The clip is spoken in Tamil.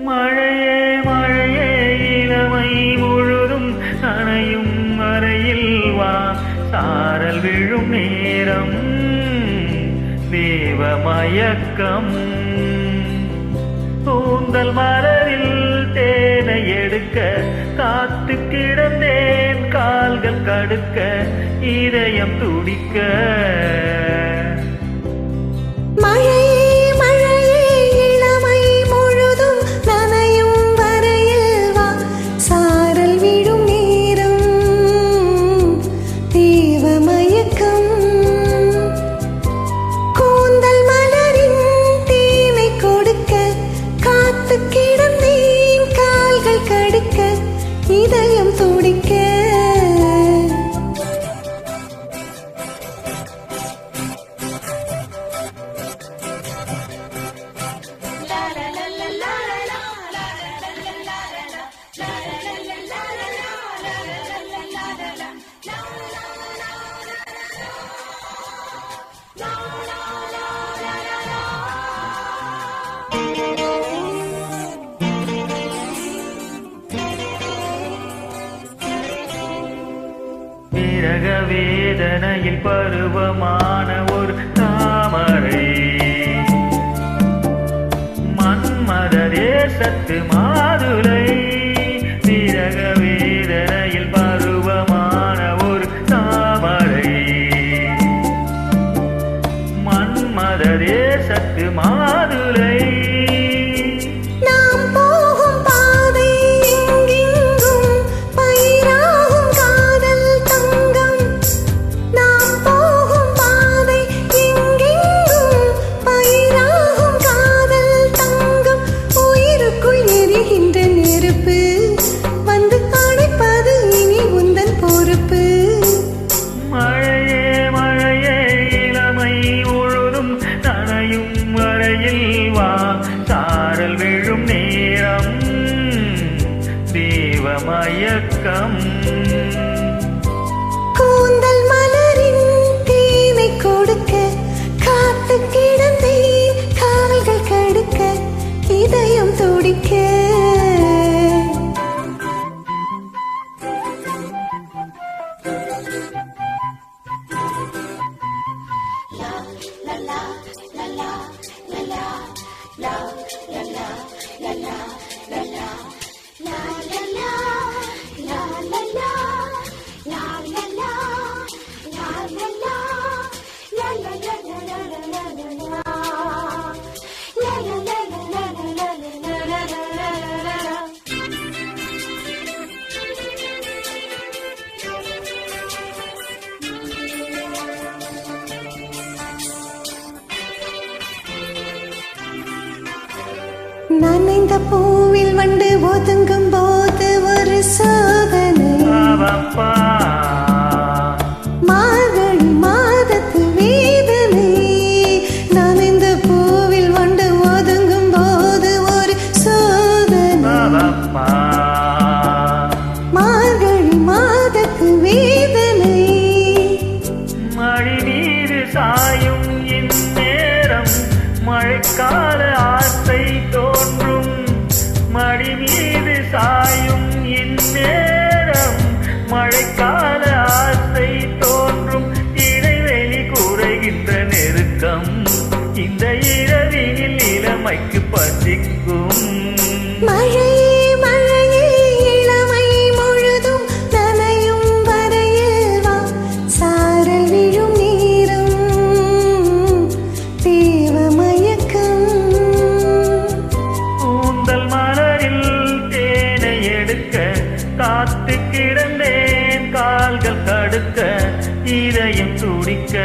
மழையே மழையே இளமை முழுதும் நனையும் வரையில் வா சாரல் விழும் நேரம் தேவ மயக்கம் கூந்தல் மலரில் தேனை எடுக்க காத்து கிடந்தேன் கால்கள் கடுக்க இதயம் துடிக்க இதயம் துடிக்க விரக வேதனையில் பருவமான ஒரு தாமரை மன்மத தேசத்து மாதுளை விரக வேதனையில் பருவமான ஒரு தாமரை மன்மத தேசத்து மாதுளை சாரல் விழும் நேரம் தேவ மயக்கம் கூந்தல் மலரின் தேனை கொடுக்க காத்து கிடந்தேன் கால்கள் கடுக்க இதயம் துடிக்க நனைந்த பூவில் வண்டு ஒதுங்கும் போது ஒரு சோதனை மார்கழி மாதத்து வேதனை நனைந்த பூவில் வண்டு ஒதுங்கும் போது ஒரு சோதனை மார்கழி மாதத்து வேதனை மழை நீர் சாயும் இந்நேரம் மழைக்கால ஆசை தோன்றும் மடி மீது சாயும் இந்நேரம் மழைக்கால ஆசை தோன்றும் இடைவெளி குறைகின்ற நெருக்கம் இந்த இரவினில் இளமைக்கு பசிக்கும் மழையே மழையே இளமை முழுதும் நனையும் வரையில் வா சாரல் விழும் நேரம் தேவ மயக்கம் கூந்தல் மலரில் தேனை எடுக்க காத்து கிடந்தேன் கால்கள் தடுக்க இதயம் துடிக்க